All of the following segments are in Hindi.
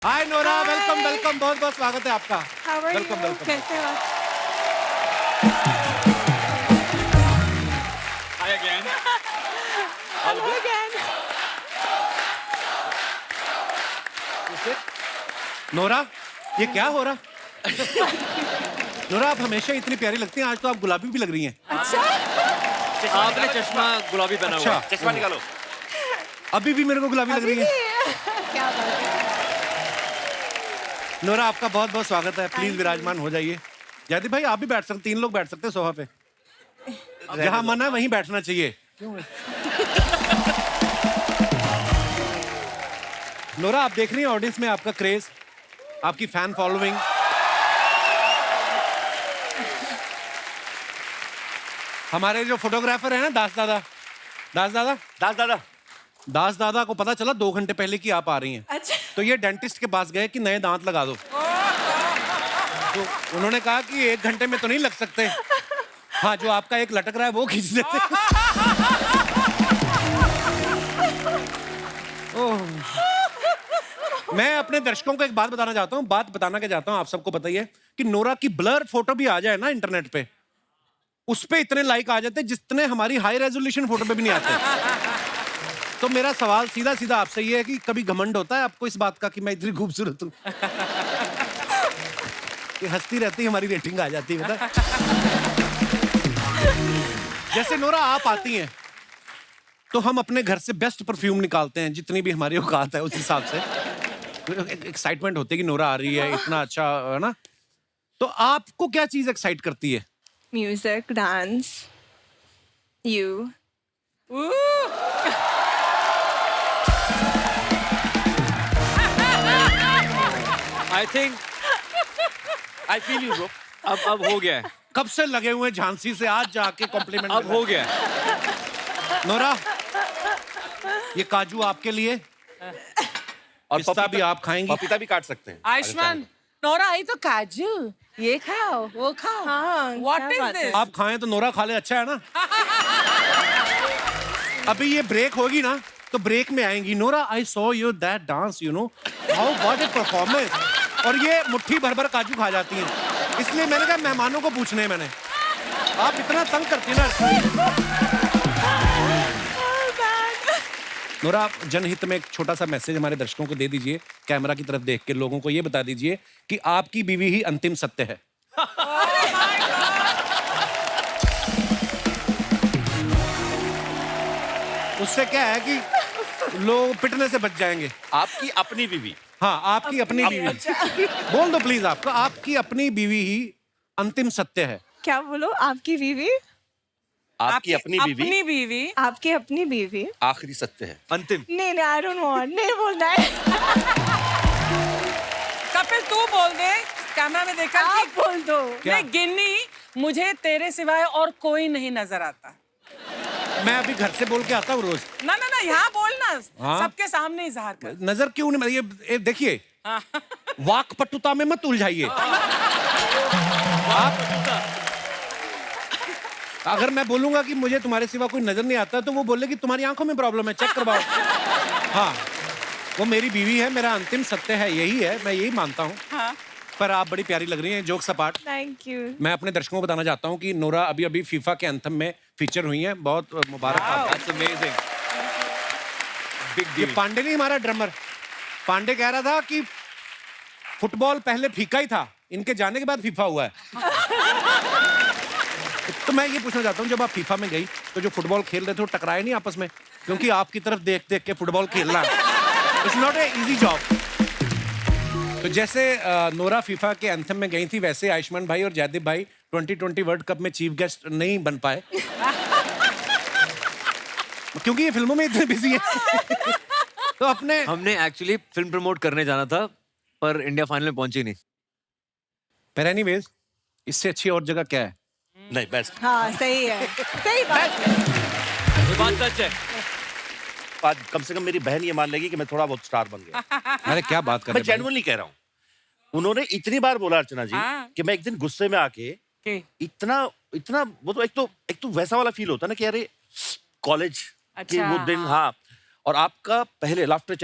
हाय नोरा, वेलकम वेलकम, बहुत बहुत स्वागत है आपका। How are welcome you? Welcome. कैसे हो? Hi again. Hello again. Nora, ये क्या हो रहा? नोरा, आप हमेशा इतनी प्यारी लगती हैं, आज तो आप गुलाबी भी लग रही हैं। अच्छा? आपने चश्मा गुलाबी पहना हुआ है। अच्छा। चश्मा निकालो। अभी भी मेरे को गुलाबी लग रही है। क्या बात है? नोरा, आपका बहुत बहुत स्वागत है। Please you. विराजमान हो जाइए। जयदीप भाई, आप भी बैठ सकते, 3 लोग बैठ सकते हैं सोफा पे। जहाँ मन है वहीं बैठना चाहिए। नोरा, आप देख रही हैं ऑडियंस में आपका क्रेज, आपकी फैन फॉलोइंग। हमारे जो फोटोग्राफर है ना, दास दादा को पता चला 2 घंटे पहले कि आप आ रही हैं, अच्छा। तो ये डेंटिस्ट के पास गए कि नए दांत लगा दो। तो उन्होंने कहा कि 1 घंटे में तो नहीं लग सकते। हाँ, जो आपका एक लटक रहा है वो खींच देते। ओह। मैं अपने दर्शकों को एक बात बताना चाहता हूँ, आप सबको पता ही है कि नोरा की ब्लर फोटो भी आ जाए ना इंटरनेट पे, उस पे इतने लाइक आ जाते जितने हमारी हाई रेजोल्यूशन फोटो पे भी नहीं आते। तो मेरा सवाल सीधा सीधा आपसे ये है कि कभी घमंड होता है आपको इस बात का कि मैं इतनी खूबसूरत हूँ? कि हंसती रहती हमारी रेटिंग आ जाती है, पता? जैसे नोरा आप आती हैं तो हम अपने घर से बेस्ट परफ्यूम निकालते हैं, जितनी भी हमारी औकात है उस हिसाब से। एक्साइटमेंट होती है कि नोरा आ रही है, इतना अच्छा है ना। तो आपको क्या चीज एक्साइट करती है? Music, dance, you. I think I feel you bro. अब हो गया है। कब से लगे हुए हैं झांसी से, आज जाके कॉम्प्लीमेंट। अब हो गया है। नोरा, ये काजू आपके लिए, और पिस्ता भी आप खाएंगी। पपीता भी काट सकते हैं। आयुष्मान, नोरा आई तो काजू, ये खाओ, वो खाओ। हाँ, What क्या is बात है? this? आप खाएं तो नोरा खा ले, अच्छा है ना। अभी ये ब्रेक होगी ना, तो ब्रेक में आएंगी Nora, I saw you that dance, you know how what A performance, और ये मुट्ठी भर भर काजू खा जाती हैं। इसलिए मैंने कहा मेहमानों को पूछने, मैंने आप इतना तंग करती ना। नोरा, आप जनहित में एक छोटा सा मैसेज हमारे दर्शकों को दे दीजिए, कैमरा की तरफ देख के लोगों को ये बता दीजिए कि आपकी बीवी ही अंतिम सत्य है। उससे क्या है कि लोग पिटने से बच जाएंगे। आपकी अपनी बीवी। हाँ, आपकी अपनी बीवी। बोल दो प्लीज, आपकी अपनी बीवी ही अंतिम सत्य है। क्या बोलो? आपकी बीवी? आपकी अपनी बीवी अपनी बीवी। आपकी अपनी बीवी? आखिरी सत्य है। अंतिम। नहीं, I don't want, नहीं बोलना है। कपिल तू बोल दे कैमरा में देखकर आप कि बोल दो। क्या? नहीं गिन्नी, मुझे तेरे सिवाय और कोई नहीं नजर आता। मैं अभी घर से बोल के आता हूँ रोज। ना ना ना, यहाँ बोलना। हाँ? सबके सामने इजहार कर। नजर क्यों नहीं, ये देखिए, वाक पटुता में मत उलझाइए। आप अगर मैं बोलूंगा कि मुझे तुम्हारे सिवा कोई नजर नहीं आता, तो वो बोलेगी तुम्हारी आंखों में प्रॉब्लम है, चेक करवाओ। हाँ, वो मेरी बीवी है, मेरा अंतिम सत्य है, यही है, मैं यही मानता हूँ। हाँ। पर आप बड़ी प्यारी लग रही हैं, जोक्स अपार्ट। Thank you. मैं अपने दर्शकों को बताना चाहता हूँ कि नोरा अभी अभी फीफा के एंथम में फीचर हुई हैं, बहुत मुबारक आपको। That's amazing. Big ये deal. पांडे नहीं, हमारा ड्रमर पांडे कह रहा था कि फुटबॉल पहले फीका ही था, इनके जाने के बाद फीफा हुआ है। तो मैं ये पूछना चाहता हूँ, जब आप फीफा में गई तो जो फुटबॉल खेल रहे थे वो टकराए नहीं आपस में? क्योंकि आपकी तरफ देख देख के फुटबॉल खेलना it's not a easy job. तो जैसे नोरा फीफा के एंथम में गई थी, वैसे आयुष्मान भाई और जयदीप भाई 2020 वर्ल्ड कप में चीफ गेस्ट नहीं बन पाए क्योंकि ये फिल्मों में इतने बिजी हैं। तो अपने हमने एक्चुअली फिल्म प्रमोट करने जाना था, पर इंडिया फाइनल में पहुंची नहीं। पर एनीवेज, इससे अच्छी और जगह क्या है? नहीं, बेस्ट। हाँ, सही है, सही बात है। ये बात सच है। आज कम से कम मेरी बहन ये मान लेगी कि मैं थोड़ा बहुत स्टार बन गया। अरे क्या बात कर मैं रहे हैं भाई? जेन्युइनली कह रहा हूँ। उन्होंने इतनी बार बोला अर्चना जी हाँ। कि मैं एक दिन गुस्से में आके कि इतना इतना वो तो एक तो वैसा वाला फील होता है ना कि अरे कॉलेज के अच्छा, वो दिन। हाँ। हाँ, और आपका पहला लाफ्टर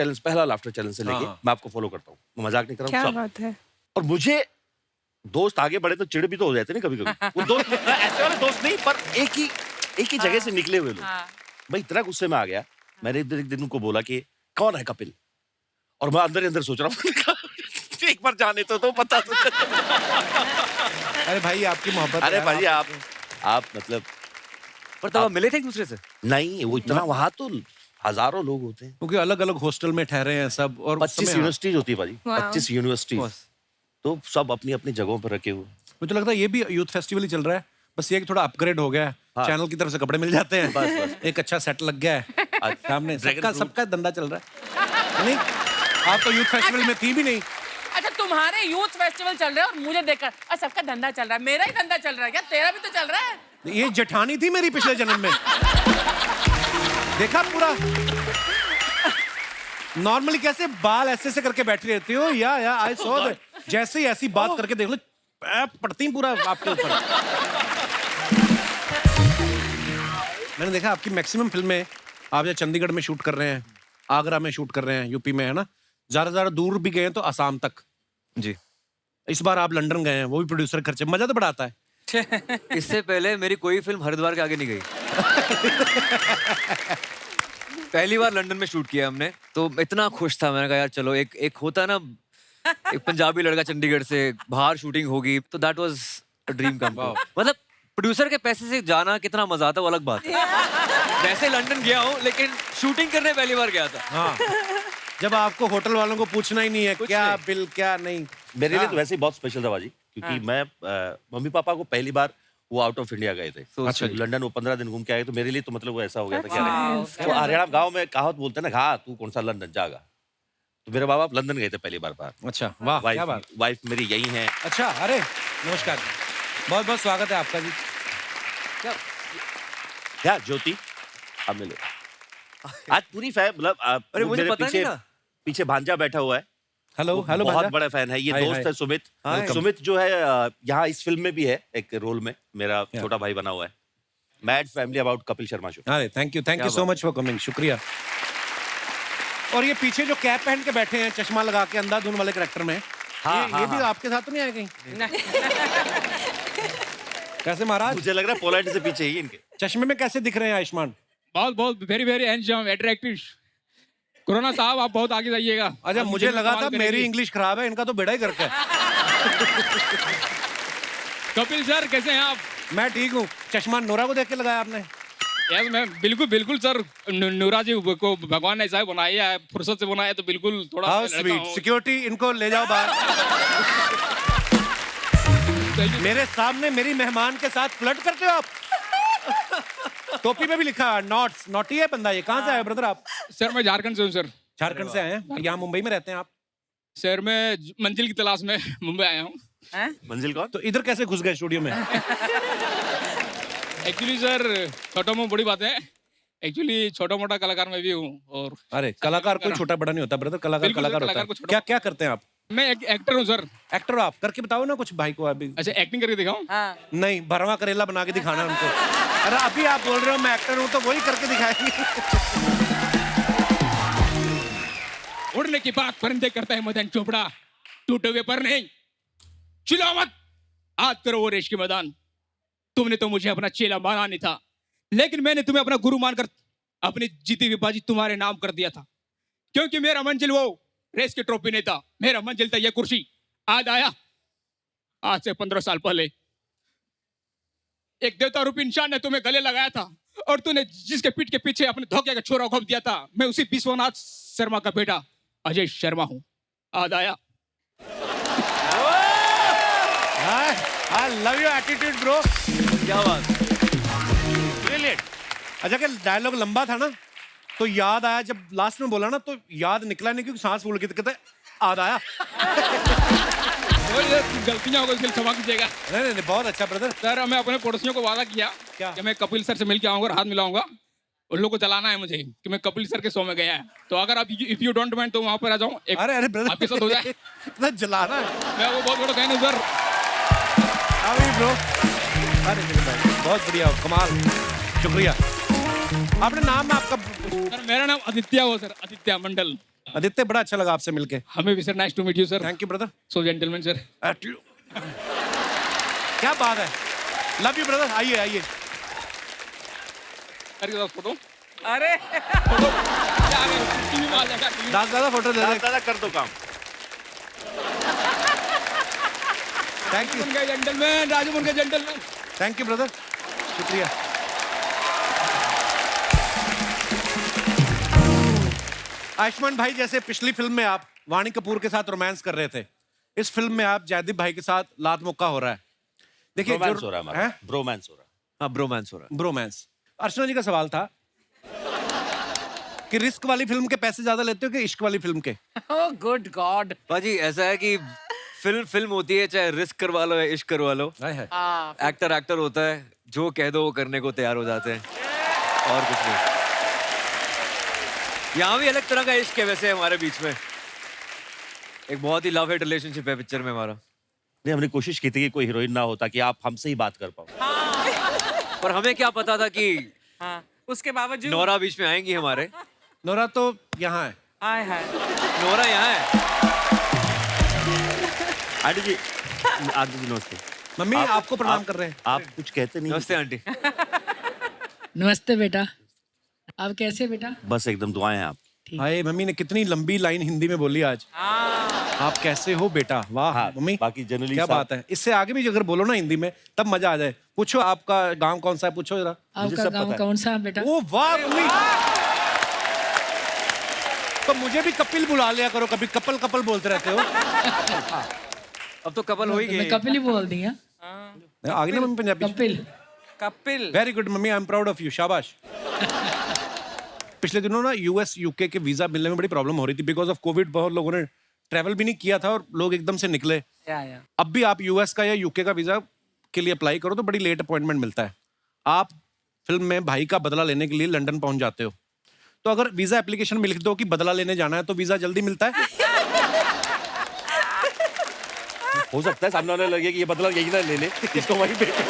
चैलेंज से लेके हाँ। मैं आपको फॉलो करता हूँ, मैं मजाक नहीं कर क्या रहा हूँ सब। बात है। और मुझे दोस्त आगे बढ़े तो चिड़ भी तो हो जाते ना कभी कभी। वो दोस्त ऐसे वाले दोस्त नहीं, पर एक ही जगह से निकले हुए लोग। मैं इतना गुस्से में आ गया, मैंने एक दिन उनको बोला कि कौन है कपिल, और मैं अंदर ही अंदर सोच रहा हूँ एक बार जाने तो पता तो अरे भाई आपकी मोहब्बत। अरे यार, भाई आप मतलब पर तब आप मिले थे एक दूसरे से? नहीं, वो इतना वहां तो हजारों लोग होते हैं, क्योंकि अलग अलग हॉस्टल में ठहरे हैं सब, और उस 25 समय- यूनिवर्सिटीज होती है भाजी, Wow. 25 यूनिवर्सिटीज, तो सब अपनी अपनी जगहों पर रखे हुए। मुझे लगता है ये भी यूथ फेस्टिवल ही चल रहा है, बस ये कि थोड़ा अपग्रेड हो गया है। हाँ। चैनल की तरफ से कपड़े मिल जाते हैं, बस। एक अच्छा सेट लग गया है सामने, Dragon सबका fruit। सबका धंधा चल रहा है। नहीं, आप तो यूथ फेस्टिवल में थी भी नहीं। अच्छा तुम्हारे यूथ फेस्टिवल चल रहे हैं और मुझे देखकर और सबका धंधा चल रहा है, मेरा ही धंधा चल रहा है क्या? तेरा भी तो चल रहा है। ये जेठानी थी मेरी पिछले जन्म में। देखा पूरा नॉर्मली कैसे बाल ऐसे से करके बैठी रहती हो, या आई सॉ दैट, जैसे ही ऐसी बात करके देख लो पड़ती पूरा आपके ऊपर। मैंने देखा आपकी मैक्सिमम फिल्में आप जो चंडीगढ़ में शूट कर रहे हैं, आगरा में शूट कर रहे हैं, यूपी में, है ना, ज्यादा दूर भी गए हैं तो असम तक। जी। इस बार आप लंदन गए हैं, वो भी प्रोड्यूसर खर्चे, मजा तो बड़ा आता है। इससे पहले मेरी कोई फिल्म हरिद्वार के आगे नहीं गई। पहली बार लंदन में शूट किया हमने, तो इतना खुश था, मैंने कहा यार चलो एक होता है ना, एक पंजाबी लड़का चंडीगढ़ से बाहर शूटिंग होगी, तो that was a dream come true. मतलब प्रोड्यूसर के पैसे से जाना कितना मजा आता है वो अलग बात है। वैसे लंदन गया हूँ लेकिन शूटिंग करने पहली बार गया था। हाँ, जब आपको होटल वालों को पूछना ही नहीं है क्या नहीं। बिल क्या नहीं। मेरे लिए तो वैसे ही बहुत स्पेशल था बाजी, क्योंकि मैं मम्मी पापा को पहली बार वो आउट ऑफ इंडिया गए थे, अच्छा जी। लंदन वो 15 दिन घूम के आए, तो मेरे लिए तो मतलब वो ऐसा हो गया था क्या, वो हरियाणा गांव में कहावत बोलते हैं ना, घा तू कौन सा लंदन जागा, तो मेरे बाबा लंदन गए थे पहली बार। अच्छा, वाह क्या बात। वाइफ मेरी यही है। अच्छा, अरे नमस्कार, बहुत बहुत स्वागत है आपका जी। क्या ज्योति, आप मिले आज पूरी फैन, मतलब अरे मुझे मेरे पता नहीं था। पीछे भांजा बैठा हुआ है, हेलो वो हेलो बहुत भांजा। बड़ा फैन है, ये हाय, दोस्त हाय। है सुमित। हाय। सुमित जो है यहाँ इस फिल्म में भी है एक रोल में, मेरा क्या? छोटा भाई बना हुआ है। Mad family about Kapil Sharma show. अरे थैंक यू क्या सो मच फॉर कमिंग, शुक्रिया। और ये पीछे जो कैप पहन के बैठे हैं, चश्मा लगा के, अंधाधुन वाले कैरेक्टर में, ये भी आपके साथ तो नहीं आए कहीं? कैसे महाराज, मुझे लग रहा है पोलैंड से पीछे ही इनके। चश्मे में कैसे दिख रहे हैं आयुष्मान? बहुत बहुत very very handsome attractive. Corona साहब आप बहुत आगे जाइएगा। अच्छा, आप मुझे फिल्म लगा कमाल था करेंगी। मेरी इंग्लिश खराब है, इनका तो बेड़ा ही करके है। कपिल सर कैसे हैं आप? मैं ठीक हूँ। चश्मा नोरा को देख के लगाया आपने? यस मैं बिल्कुल सर, नूरा जी को भगवान ने ऐसा बनाया है, फुर्सत से बनाया, तो बिल्कुल थोड़ा हाउ लड़का स्वीट। हूँ। सिक्योरिटी, इनको ले जाओ बाहर। मेरे सामने मेरी मेहमान के साथ फ्लर्ट करते हो आप? टोपी में भी लिखा है नॉट्स, नॉटी है बंदा। ये कहाँ से आए ब्रदर आप? सर मैं झारखंड से हूँ सर। झारखंड से आए हैं, यहाँ मुंबई में रहते हैं आप? सर मैं मंजिल की तलाश में मुंबई आया हूँ। मंजिल कौन? तो इधर कैसे घुस गए स्टूडियो में? एक्चुअली सर छोटा मोटा बड़ी बात है, एक्चुअली छोटा मोटा कलाकार मैं भी हूँ। और अरे कलाकार कोई छोटा बड़ा नहीं होता ब्रदर, कलाकार बिल्कुल, कलाकार कलाकार होता को है। छोटा- क्या क्या करते हैं आप? मैं एक एक्टर हूँ सर। एक्टर हो आप? करके बताओ ना कुछ भाई को अभी। अच्छा एक्टिंग करके दिखाऊं? नहीं, भरवा करेला बना के दिखाना है उनको। अरे अभी आप बोल रहे हो मैं एक्टर हूँ, तो वही करके दिखाएंगे। उड़ने की बात परिंदे करता है मदन चोपड़ा, टूटे हुए पर नहीं। चिल्लाओ मत, याद करो वो रेश के मैदान। तुमने तो मुझे अपना चेला माना नहीं था, लेकिन मैंने तुम्हें अपना गुरु मानकर अपनी जीती हुई बाजी तुम्हारे नाम कर दिया था। क्योंकि मेरा मंजिल वो रेस की ट्रॉफी नहीं था, मेरा मंजिल था ये कुर्सी। आज आया, आज से 15 साल पहले एक देवता रूपी इंसान ने तुम्हें गले लगाया था, और तूने जिसके पीठ के पीछे अपने धोखे का छोरा घोंप दिया था, मैं उसी विश्वनाथ शर्मा का बेटा अजय शर्मा हूँ। आज आया। I love your attitude bro. क्या बात। ब्रिलियंट। अच्छा, क्या डायलॉग लंबा था ना, तो याद आया जब लास्ट में बोला ना, तो याद निकला नहीं क्योंकि सांस फूल गई, तो कहते याद आया। और ये गलतियां हो गई, इसलिए क्षमा कीजिएगा। नहीं, बहुत अच्छा ब्रदर। सर मैं अपने पड़ोसियों को वादा किया क्या? कि मैं कपिल सर से मिल के आऊंगा और हाथ मिलाऊंगा। उन लोगों को चलाना है मुझे कि मैं कपिल सर के शो में गया है, तो अगर आप इफ यू डोंट माइंड तो वहां पर आ जाऊं। अरे ब्रदर, आपके साथ हो जाए। इतना जलाना है। मैं वो बहुत बड़ा फैन हूं सर। अभी ब्रो, अरे मेरे भाई बहुत बढ़िया, कमाल, शुक्रिया। आपने नाम आपका सर मेरा नाम आदित्य हो सर, आदित्य मंडल। आदित्य, बड़ा अच्छा लगा आपसे मिलके। हमें भी sir, nice to meet you sir. Thank you brother. So gentleman sir. क्या बात है, लव यू ब्रदर। आइए आइए। सर के साथ फोटो। अरे फोटो क्या आ गया, टीवी में आ जाएगा, टीवी में। दादा फोटो ले ले। दादा कर दो काम। थैंक यू, उनका जेंटलमैन, राजू उनका जेंटलमैन। थैंक यू ब्रदर, शुक्रिया। आयुष्मान भाई, जैसे पिछली फिल्म में आप वाणी कपूर के साथ रोमांस कर रहे थे, इस फिल्म में आप जयदीप भाई के साथ लात मुक्का हो रहा है। देखिए ब्रोमांस हो रहा है हमारा, है ब्रोमांस हो रहा है। हाँ, ब्रोमांस हो रहा है। ब्रोमांस। अर्चना जी का सवाल था कि रिस्क वाली फिल्म के पैसे ज्यादा लेते हो कि इश्क वाली फिल्म के? Oh good God. बाजी ऐसा है कि फिल्म होती है, चाहे रिस्क करवा लो या इश्क करवा लो, एक्टर होता है, जो कह दो वो करने को तैयार हो जाते हैं, और कुछ नहीं। यहाँ भी अलग तरह का इश्क है वैसे हमारे बीच में, एक बहुत ही लव हेट रिलेशनशिप है पिक्चर में हमारा। नहीं, हमने कोशिश की थी कि कोई हीरोइन ना होता कि आप हमसे ही बात कर पाओ। पर हमें क्या पता था कि हाँ, उसके बावजूद नोरा बीच में आएंगी हमारे। नोरा तो यहाँ है। आए हाय। नोरा यहाँ है। आंटी जी, आंटी जी नमस्ते। मम्मी आपको प्रणाम कर रहे हैं। आप कुछ कहते नहीं। नमस्ते आंटी। नमस्ते बेटा, आप कैसे बेटा? बस एकदम दुआएं आप। हाय, मम्मी ने कितनी लंबी लाइन हिंदी में बोली आज। आप कैसे हो बेटा? वाह हाँ, मम्मी, बाकी जनरली क्या बात है। इससे आगे भी अगर बोलो ना हिंदी में तब मजा आ जाए। पूछो आपका गांव कौन सा है, पूछो जरा। आपका सब गांव पता है। कौन सा है बेटा? ओ वाह मम्मी, तो मुझे भी कपिल बुला लिया करो, कभी कपल कपल बोलते रहते हो। अब तो कपल हो ही मैं गए। कपिल ही बोल दी। आगे ना mummy Punjabi. Kapil. Kapil. Very good mummy, I am proud of you, शाबाश। पिछले दिनों ना यूएस यूके के वीजा मिलने में बड़ी प्रॉब्लम हो रही थी बिकॉज ऑफ कोविड। बहुत लोगों ने ट्रैवल भी नहीं किया था और लोग एकदम से निकले। या। अब भी आप यूएस का या यूके का वीजा के लिए अप्लाई करो तो बड़ी लेट अपॉइंटमेंट मिलता है। आप फिल्म में भाई का बदला लेने के लिए लंदन पहुंच जाते हो, तो अगर वीजा एप्लीकेशन में लिख दो कि बदला लेने जाना है तो वीजा जल्दी मिलता है। हो सकता है सामने वाले लगे कि ये बदला यही ना ले ले, इसको वहीं भेजो।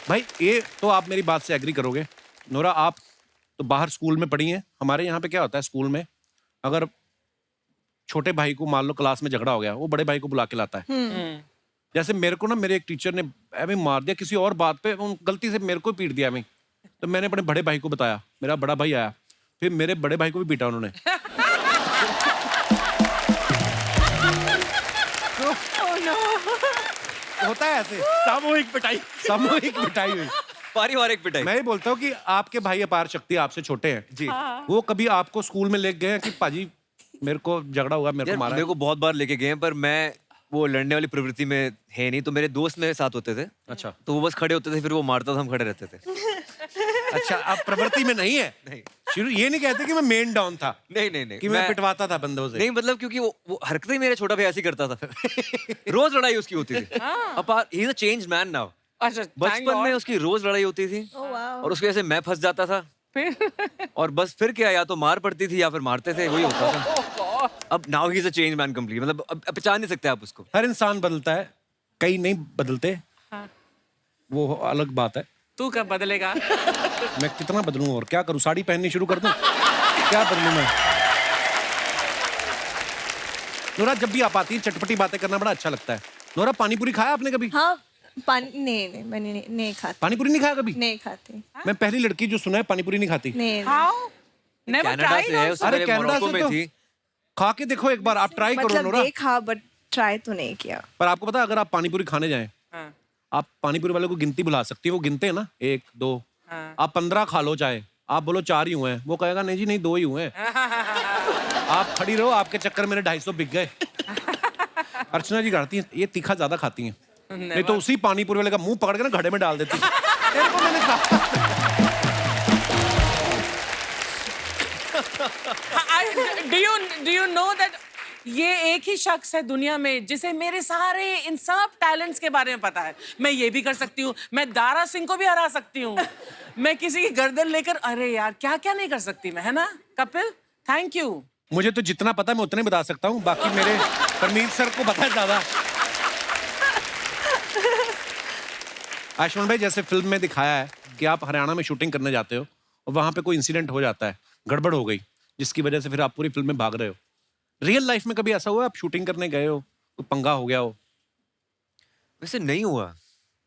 भाई ये तो आप मेरी बात से एग्री करोगे। नोरा, आप तो बाहर स्कूल में पढ़ी हैं। हमारे यहाँ पे क्या होता है स्कूल में, अगर छोटे भाई को मान लो क्लास में झगड़ा हो गया, वो बड़े भाई को बुला के लाता है। जैसे मेरे को ना मेरे एक टीचर ने ऐਵੇਂ मार दिया किसी और बात पे, उन गलती से मेरे को पीट दिया मैं, तो मैंने अपने बड़े भाई को बताया, मेरा बड़ा भाई आया, फिर मेरे बड़े भाई को भी पीटा उन्होंने। होता है ऐसे सामूहिक पिटाई। सामूहिक पिटाई हुई। पारिवारिक पिटाई। मैं ही बोलता हूँ कि आपके भाई अपार शक्ति आपसे छोटे हैं जी। वो कभी आपको स्कूल में ले गए हैं कि पाजी मेरे को झगड़ा हुआ, मेरे यार को मारा मेरे है? को बहुत बार लेके गए हैं, पर मैं वो लड़ने वाली प्रवृत्ति में है नहीं। तो मेरे दोस्त मेरे साथ होते थे। अच्छा तो वो बस खड़े होते थे, फिर वो मारता था, हम खड़े रहते थे। अच्छा, आप प्रवृत्ति में नहीं है। नहीं शुरू ये नहीं कहते कि मैं मेन डाउन था, नहीं नहीं नहीं कि मैं पिटवाता था बंदों से। नहीं, मतलब क्योंकि वो हरकतें ही मेरे छोटा भाई ऐसी करता था। रोज लड़ाई उसकी होती थी। अब he is a changed man now. अच्छा, बचपन में उसकी रोज लड़ाई होती थी और उसकी वजह से मैं फंस जाता था। और बस फिर क्या, या तो मार पड़ती थी या फिर मारते थे, वही होता था। अब now he is a change man complete. मतलब अब पहचान नहीं सकते आप उसको। हर इंसान बदलता है, कई नहीं बदलते, वो अलग बात है। तू कब बदलेगा? मैं कितना बदलूं और क्या करूं, साड़ी पहननी शुरू कर दूं? क्या बदलूं मैं? नोरा, जब भी आप आती है चटपटी बातें करना बड़ा अच्छा लगता है। नोरा, पानी पूरी खाया आपने कभी? हाँ, पानी नहीं, मैंने नहीं खाती। पानी पूरी नहीं खाया कभी? नहीं खाती। मैं पहली लड़की जो सुना है पानी पूरी नहीं खाती। नहीं। हाउ? नेवर कनाडा से है, ट्राइड। उससे अरे पहले कनाडा मोरक्को से में तो थी। खा के देखो एक बार, आप ट्राई करो मतलब नोरा। देखा बट ट्राई तो नहीं किया। पर आपको पता है अगर आप पानी पूरी खाने जाएं, आप पानी पूरी वाले को गिनती बुला सकती है, वो गिनते हैं ना 1 2, आप 15 खा लो चाहे, आप बोलो 4 ही हुए हैं, वो कहेगा नहीं जी नहीं 2 ही हुए हैं। आप खड़ी रहो, आपके चक्कर मेरे 250 बिक गए। अर्चना जी करती हैं, ये तीखा ज्यादा खाती हैं, नहीं तो उसी पानी पूरी वाले का मुंह पकड़ के ना घड़े में डाल देती। तेरे को मैंने कहा। Do you know that ये एक ही शख्स है दुनिया में जिसे मेरे सारे इन सब टैलेंट्स के बारे में पता है। मैं ये भी कर सकती हूँ, मैं दारा सिंह को भी हरा सकती हूँ, मैं किसी की गर्दन लेकर, अरे यार क्या क्या नहीं कर सकती मैं, है ना कपिल? Thank you. मुझे तो जितना पता है मैं उतने बता सकता हूँ, बाकी मेरे परमीत सर को पता है ज्यादा। आयुष्मान भाई, जैसे फिल्म में दिखाया है कि आप हरियाणा में शूटिंग करने जाते हो और वहां पे कोई इंसिडेंट हो जाता है, गड़बड़ हो गई, जिसकी वजह से फिर आप पूरी फिल्म में भाग रहे हो। रियल लाइफ में कभी ऐसा हुआ आप शूटिंग करने गए हो, कोई पंगा हो गया हो? वैसे नहीं हुआ।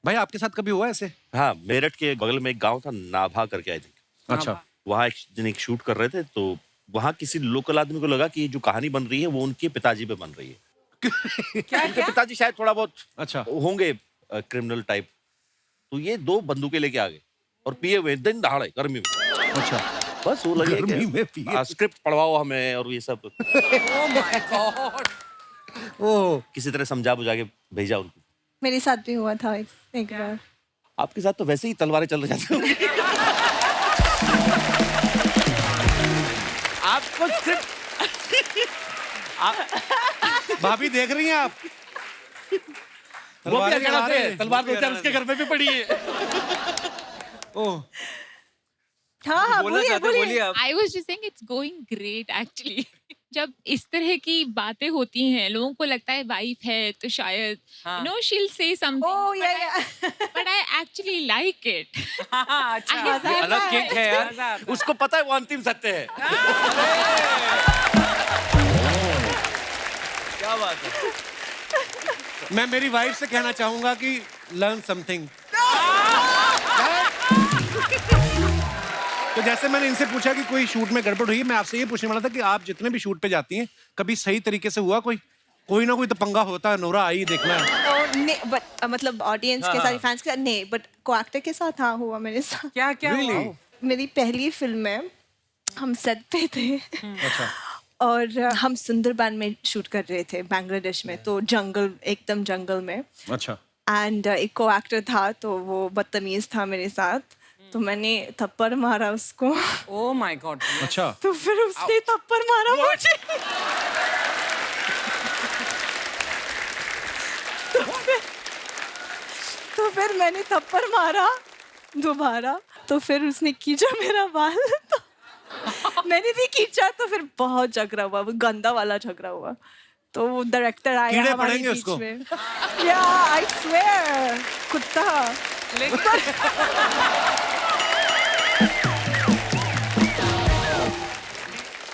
भाई आपके साथ कभी हुआ ऐसे? हाँ, मेरठ के बगल में एक गांव था नाभा करके, आई थिंक। अच्छा। वहाँ एक दिन एक शूट कर रहे थे, तो वहाँ किसी लोकल आदमी को लगा कि जो कहानी बन रही है वो उनके पिताजी पे बन रही है। क्या उनके पिताजी शायद थोड़ा बहुत अच्छा। होंगे क्रिमिनल टाइप। तो ये 2 बंदूकें लेके आ गए और पिए हुए दिन दहाड़े गर्मी में। अच्छा। बस वो लगे गर्मी में पिए। स्क्रिप्ट पढ़वाओ हमें और ये सब। Oh my God. ओह, किसी तरह समझा बुझा के भेजा उनको। मेरे साथ भी हुआ था एक बार। आपके साथ तो वैसे ही तलवारें चल जाती होंगी। आपको स्क्रिप्ट भाभी देख रही हैं आप? वो भी तलवारें हरियाणा चला से रहे है, हैं। तलवार 2-4 उसके घर में भी पड़ी है। ओह, हाँ हाँ बोलना बोलिए चाहते हो, बोलिए। बोलिए आप। I was just saying it's going great actually. जब इस तरह की बातें होती हैं लोगों को लगता है वाइफ है तो शायद हाँ। नो शील से ओह समथिंग या but I actually like it. हाँ, अच्छा। ये अलग किक है यार। मजा आता है। उसको पता है वो अंतिम सत्य है। क्या बात है। मैं मेरी वाइफ से कहना चाहूंगा कि लर्न समथिंग। तो जैसे मैंने इनसे पूछा कि कोई शूट में गड़बड़ हुई, मैं आपसे ये पूछने वाला था कि आप जितने भी शूट पे जाती हैं कभी सही तरीके से हुआ कोई ना कोई तो पंगा होता है। नोरा आई देखना है। बट मतलब ऑडियंस के साथ, फैंस के साथ नहीं, बट को एक्टर के साथ हाँ हुआ मेरे साथ। क्या क्या हुआ? मेरी पहली फिल्म में हम सेट पे थे अच्छा। और हम सुंदरबन में शूट कर रहे थे बांग्लादेश में, तो जंगल, एकदम जंगल में। अच्छा। एंड एक को एक्टर था तो वो बदतमीज था मेरे साथ, तो मैंने थप्पड़ मारा उसको। Oh my God. अच्छा। तो फिर उसने थप्पड़ मारा मुझे। तो फिर मैंने थप्पड़ मारा दोबारा, तो फिर उसने खींचा मेरा बाल, तो मैंने भी खींचा, तो फिर बहुत झगड़ा हुआ, वो गंदा वाला झगड़ा हुआ। तो वो डायरेक्टर आया कीड़े हमारे पड़ेंगे बीच उसको। में। या आई स्वेयर, कुत्ता।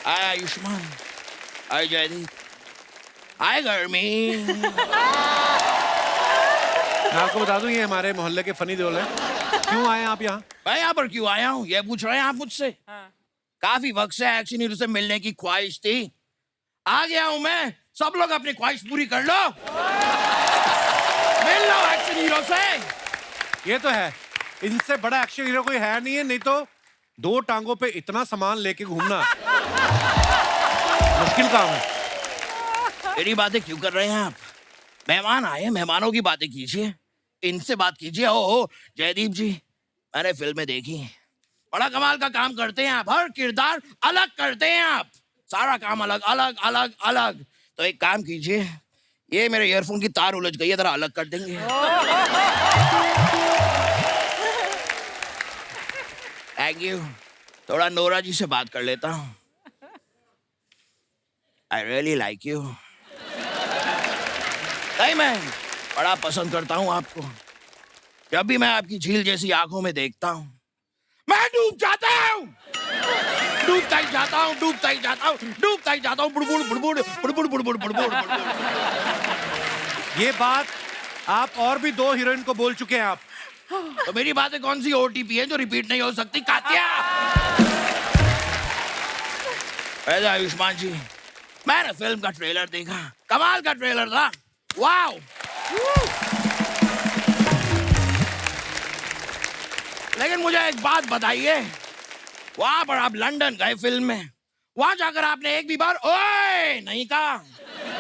हाय आयुष्मान, हाय जयदीप, हाय गर्मी। मैं आपको बता दूं ये हमारे मोहल्ले के फनी देओल हैं। क्यों आए आप यहाँ? मैं यहाँ पर क्यों आया हूँ ये पूछ रहे हैं आप मुझसे? काफी वक्त से एक्शन हीरो से मिलने की ख्वाहिश थी, आ गया हूँ मैं। सब लोग अपनी ख्वाहिश पूरी कर लो, मिल लो एक्शन हीरो से। ये तो है, इनसे बड़ा एक्शन हीरो कोई है नहीं है, नहीं तो 2 टांगों पे इतना सामान लेके घूमना मुश्किल काम है। मेरी बातें क्यों कर रहे हैं आप? मेहमान आए, मेहमानों की बातें कीजिए, इनसे बात कीजिए। ओ जयदीप जी, मैंने फिल्में देखी, बड़ा कमाल का काम करते हैं आप, हर किरदार अलग करते हैं आप, सारा काम अलग अलग अलग अलग। तो एक काम कीजिए, ये मेरे ईयरफोन की तार उलझ गई है, जरा अलग कर देंगे? Thank you. थोड़ा नोरा जी से बात कर लेता हूँ। I really like you. नहीं, मैं बड़ा पसंद करता हूँ आपको। जब भी मैं आपकी झील जैसी आंखों में देखता हूँ, मैं डूब जाता हूँ, डूबता ही जाता हूँ, डूबता ही जाता हूँ, डूबता ही जाता हूँ। बुड़बुड़ बुड़बुड़ बुड़बुड़ बुड़बुड़ बुड़बुड़। ये बात आप और भी 2 हीरोइन को बोल चुके हैं आप। तो मेरी बातें कौन सी ओटीपी है जो रिपीट नहीं हो सकती? कात्या। ऐसा आयुष्मान जी, मैंने फिल्म का ट्रेलर देखा, कमाल का ट्रेलर था, वाओ। लेकिन मुझे एक बात बताइए, वहां पर आप लंदन गए फिल्म में, वहां जाकर आपने एक भी बार ओए नहीं कहा,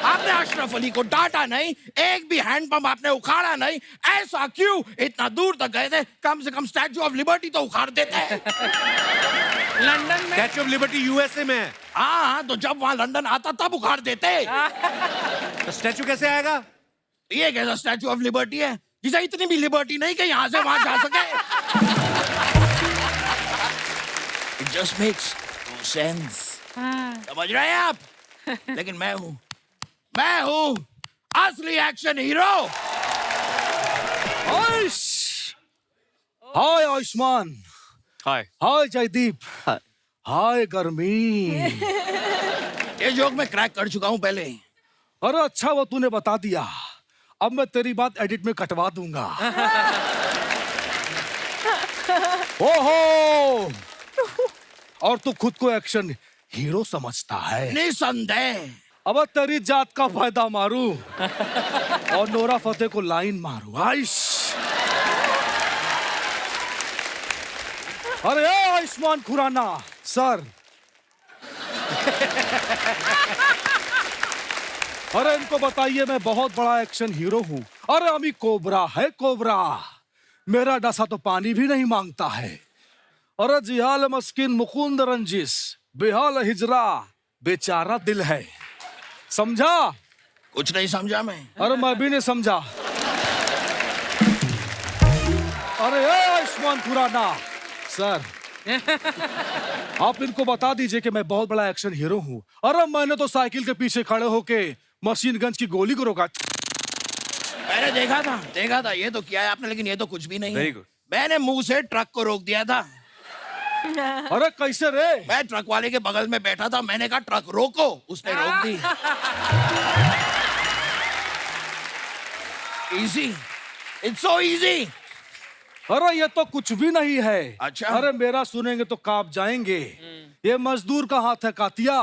आपने अशरफ अली को डांटा नहीं, एक भी हैंडपंप आपने उखाड़ा नहीं। ऐसा क्यों? इतना दूर तक गए थे, कम से कम स्टैचू ऑफ लिबर्टी तो उखाड़ देते। लंदन में स्टैच्यू ऑफ लिबर्टी यूएसए में है। हाँ, तो जब वहां लंदन आता तब उखाड़ देते। तो स्टैच्यू कैसे आएगा? ये कैसा स्टैचू ऑफ लिबर्टी है जिसे इतनी भी लिबर्टी नहीं कि यहाँ से वहां जा सके? It just makes no sense. समझ रहे हैं आप? लेकिन मैं हूँ असली एक्शन हीरो। हाय आयुष्मान, हाय हाय जयदीप, हाय गर्मी। ये जोक मैं क्रैक कर चुका हूँ पहले। अरे अच्छा वो तूने बता दिया, अब मैं तेरी बात एडिट में कटवा दूंगा। ओहो, और तू खुद को एक्शन हीरो समझता है? निसंदेह। अब तेरी जात का फायदा मारू और नोरा फतेह को लाइन मारू। आइश, अरे आयुष्मान खुराना सर, अरे इनको बताइए मैं बहुत बड़ा एक्शन हीरो हूँ। अरे अमी कोबरा है कोबरा, मेरा डसा तो पानी भी नहीं मांगता है। अरे जिहाल मस्किन मुकुंद रंजिस, बेहाल हिजरा बेचारा दिल है। समझा? कुछ नहीं समझा मैं। अरे मैं भी नहीं समझा। अरे आयुष्मान खुराना सर, आप इनको बता दीजिए कि मैं बहुत बड़ा एक्शन हीरो हूँ। अरे मैंने तो साइकिल के पीछे खड़े होके मशीन गन्स की गोली को रोका। मैंने देखा था ये तो किया है आपने, लेकिन ये तो कुछ भी नहीं है। Very good. मैंने मुंह से ट्रक को रोक दिया था। अरे कैसे रे? मैं ट्रक वाले के बगल में बैठा था, मैंने कहा ट्रक रोको, उसने रोक दी। Easy, it's so easy. अरे ये तो कुछ भी नहीं है। अच्छा। अरे मेरा सुनेंगे तो कांप जाएंगे। ये मजदूर का हाथ है कातिया,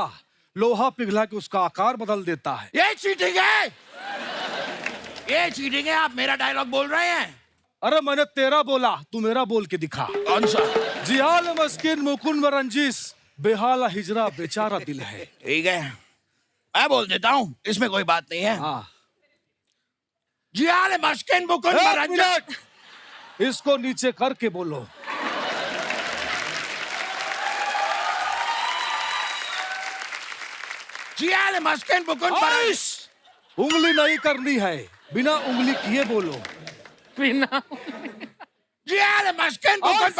लोहा पिघला के उसका आकार बदल देता है। ये चीटिंग है, ये चीटिंग है। आप मेरा डायलॉग बोल रहे हैं। अरे मैंने तेरा बोला, तू मेरा बोल के दिखा। कौन सा? जिहाल मस्किन मुकुंद रंजिस, बेहाला हिजरा बेचारा दिल है। ठीक है, मैं बोल देता हूँ, इसमें कोई बात नहीं है। हाँ, जियाल मस्किन मुकुंद एक रंजिस। मिनट, इसको नीचे करके बोलो। जियाल मस्किन मुकुंद आइश, उंगली नहीं करनी है, बिना उंगली किए बोलो। बिना जियाल मस्किन मुकुंद।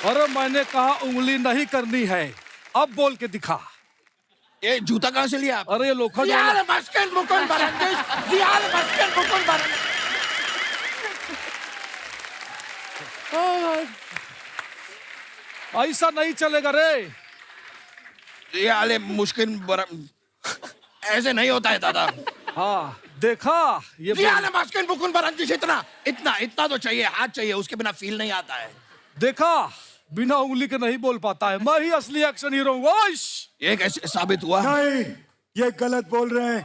अरे मैंने कहा उंगली नहीं करनी है, अब बोल के दिखा। ये जूता कहाँ से लिया आप? अरे ये लोखंड जियाल वाला- मस्किन मुकुंद रंजिस, जियाल मस्किन मुकुंद रंजिस। ऐसा नहीं चलेगा रे। जियाल मुश्किन ऐसे नहीं होता है दादा। हाँ देखा, ये जियाल मस्किन मुकुंद रंजिस। इतना इतना इतना तो चाहिए, हाथ चाहिए, उसके बिना फील नहीं आता है। देखा, बिना उंगली के नहीं बोल पाता है। मैं ही असली एक्शन हीरो हूँ। आइश, ये कैसे साबित हुआ? नहीं, ये गलत बोल रहे हैं।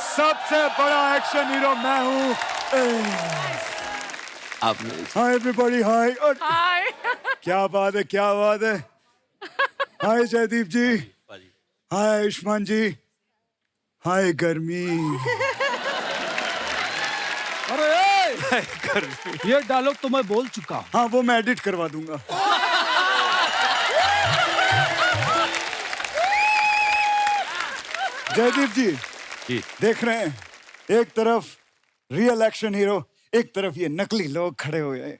सबसे बड़ा एक्शन हीरो मैं हूँ। हाय एवरीबॉडी, हाय। हाय। क्या बात है, क्या बात है। हाय जयदीप जी, हाय आयुष्मान जी, हाय गर्मी। अरे ये डायलॉग तो मैं बोल चुका हूँ। हाँ वो मैं एडिट करवा दूंगा। जयदीप जी देख रहे हैं, एक तरफ रियल एक्शन हीरो, एक तरफ ये नकली लोग खड़े हुए हैं।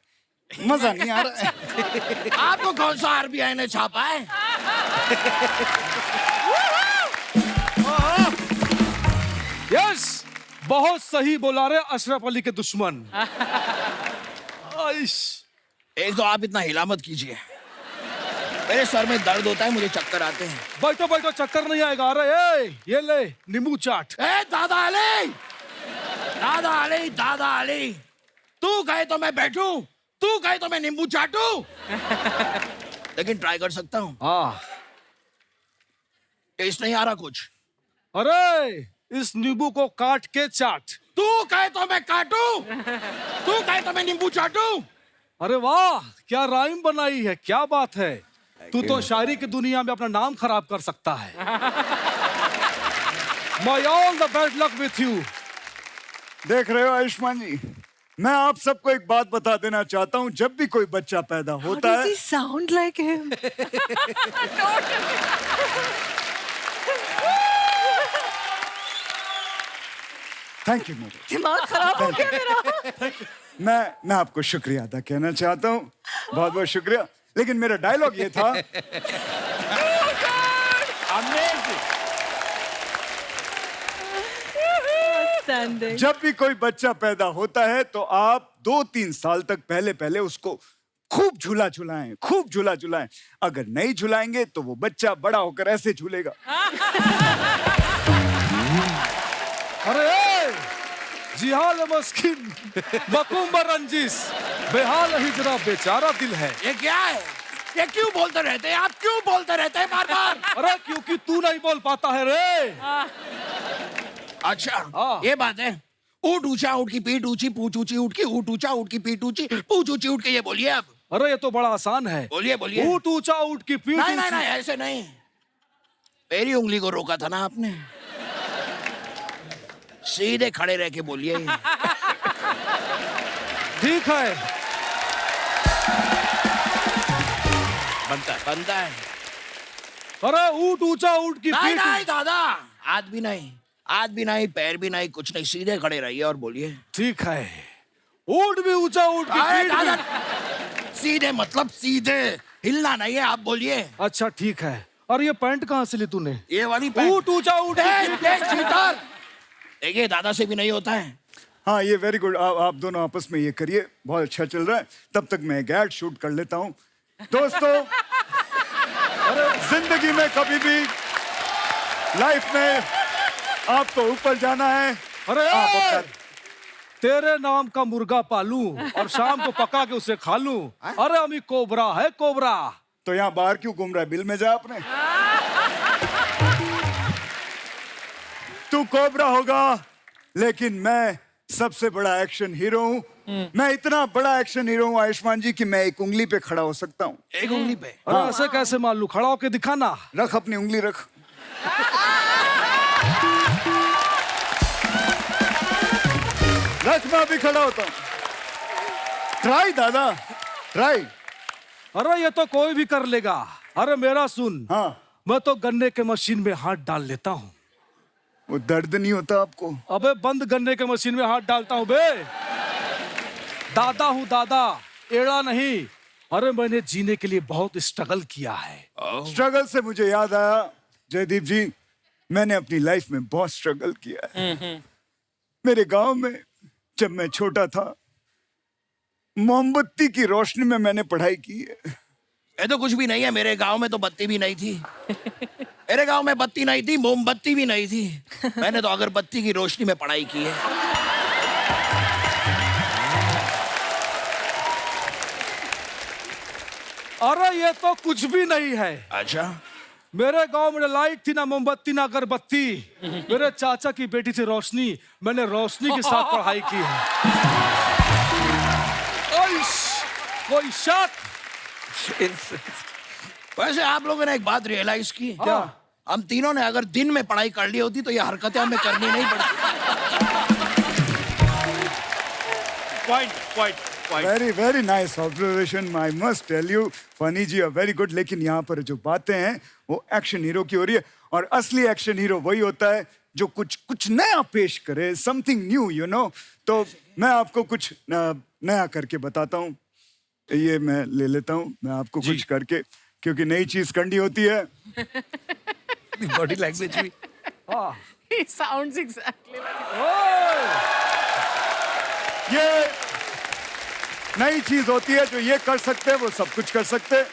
मजा नहीं आ रहा है। आपको कौन सा आरबीआई ने छापा है? यस, बहुत सही बोला रे अशरफ अली के दुश्मन। आइश, एक तो आप इतना हिला मत कीजिए, मेरे सर में दर्द होता है, मुझे चक्कर आते हैं। बैठो बैठो, चक्कर नहीं आएगा। अरे ये ले नींबू चाट। ए दादा अली, दादा अली, दादा अली, तू कहे तो मैं बैठूं, तू कहे तो मैं नींबू चाटूं। लेकिन ट्राई कर सकता हूँ। हाँ, टेस्ट नहीं आ रहा कुछ। अरे इस नींबू को काट के चाट। तू कहे तो मैं काटूं, तू कहे तो मैं नींबू चाटूं। अरे वाह, क्या राइम बनाई है, क्या बात है। तू तो शायरी की दुनिया में अपना नाम खराब कर सकता है। My all the bad luck with you. देख रहे हो आयुष्मान जी, मैं आप सबको एक बात बता देना चाहता हूँ। जब भी कोई बच्चा पैदा होता है, sound like him? Thank you Modi. दिमाग खराब हो गया मेरा। मैं आपको शुक्रिया अदा कहना चाहता हूँ, बहुत बहुत शुक्रिया। लेकिन मेरा डायलॉग ये था। बंदे। जब भी कोई बच्चा पैदा होता है तो आप 2-3 साल तक पहले उसको खूब झूला झुलाएं, खूब झूला झुलाएं। अगर नहीं झुलाएंगे तो वो बच्चा बड़ा होकर ऐसे झूलेगा। अरे जिहाल मस्किन मकुम्बर रंजिस, बेहाल हिजरा बेचारा दिल है। ये क्या है? ये क्यों बोलते रहते हैं आप? क्यों बोलते रहते हैं बार बार? अरे क्योंकि तू नहीं बोल पाता है रे। अच्छा हाँ। ये बात है। ऊँट ऊंचा ऊँट की पीठ ऊंची, पूछ ऊंची ऊँट की, ऊँट ऊंचा ऊँट की पीठ ऊंची, पूछ ऊंची ऊँट के, ये बोलिए अब। अरे ये तो बड़ा आसान है। बोलिए बोलिए। ऊँट ऊंचा ऊँट की पीठ नहीं नहीं ऊंची। नहीं, ऐसे नहीं। मेरी उंगली को रोका था ना आपने। सीधे खड़े रह के बोलिए। ठीक है। बनता है। अरे ऊँट ऊंचा ऊँट की नहीं पीठ। नहीं दादा, हाथ भी नहीं, पैर भी नहीं, कुछ नहीं, सीधे खड़े रहिए और बोलिए। ठीक है। ऊँट भी ऊंचा ऊँट की अरे पीठ दादा, भी। सीधे मतलब सीधे, हिलना नहीं है, आप बोलिए। अच्छा ठीक है। और ये पैंट कहाँ से ली तूने? ये वाली पैंट। ऊँट ऊंचा ऊँट की पीठ। चीटर। देखिए दादा से भी नहीं होता है। हाँ ये वेरी गुड। आप दोनों आपस में ये करिए, बहुत अच्छा चल रहा है। तब तक मैं एक एड शूट कर लेता हूँ। दोस्तों, अरे जिंदगी में कभी भी लाइफ में आपको ऊपर जाना है। अरे आप अपना तेरे नाम का मुर्गा पालूं और शाम को पका के उसे खा लूं। अरे अमी कोबरा है कोबरा। तो यहाँ बाहर क्यों घूम रहा है? बिल में जा अपने। तू कोबरा होगा लेकिन मैं सबसे बड़ा एक्शन हीरो हूँ। मैं इतना बड़ा एक्शन हीरो हूँ आयुष्मान जी कि मैं एक उंगली पे खड़ा हो सकता हूँ। एक उंगली पे? अरे ऐसे कैसे मान लूं? खड़ा होके दिखाना। रख अपनी उंगली रख। रख, मैं अभी खड़ा होता हूँ। ट्राई दादा, ट्राई। अरे ये तो कोई भी कर लेगा। अरे मेरा सुन। हाँ। मैं तो गन्ने के मशीन में हाथ डाल लेता हूँ। वो दर्द नहीं होता आपको? अबे बंद गन्ने के मशीन में हाथ डालता हूँ बे। दादा हूँ दादा, एड़ा नहीं। अरे मैंने जीने के लिए बहुत स्ट्रगल किया है। स्ट्रगल से मुझे याद आया जयदीप जी, मैंने अपनी लाइफ में बहुत स्ट्रगल किया है। मेरे गांव में जब मैं छोटा था, मोमबत्ती की रोशनी में मैंने पढ़ाई की है। ये तो कुछ भी नहीं है। मेरे गांव में तो बत्ती भी नहीं थी। मेरे गांव में बत्ती नहीं थी, मोमबत्ती भी नहीं थी। मैंने तो अगरबत्ती की रोशनी में पढ़ाई की है। अरे ये तो कुछ भी नहीं है। अच्छा। मेरे गांव में लाइट थी, ना मोमबत्ती ना अगरबत्ती। मेरे चाचा की बेटी थी रोशनी। मैंने रोशनी के साथ पढ़ाई की है। कोई शक? वैसे आप लोगों ने एक बात रियलाइज की क्या? हम तीनों ने अगर दिन में पढ़ाई कर ली होती तो ये हरकतें हमें करनी नहीं पड़ती। Point. Very very nice observation. I must tell you, funny ji are very good. लेकिन यहाँ पर जो बातें हैं वो एक्शन हीरो की हो रही है, और असली एक्शन हीरो वही होता है जो कुछ नया पेश करे, समथिंग न्यू, यू नो। तो मैं आपको कुछ नया करके बताता हूँ। ये मैं ले लेता हूँ, मैं आपको कुछ करके, क्योंकि नई चीज करनी होती है। बॉडी लैंग्वेज भी। He sounds exactly like ये नई चीज होती है, जो ये कर सकते हैं वो सब कुछ कर सकते हैं।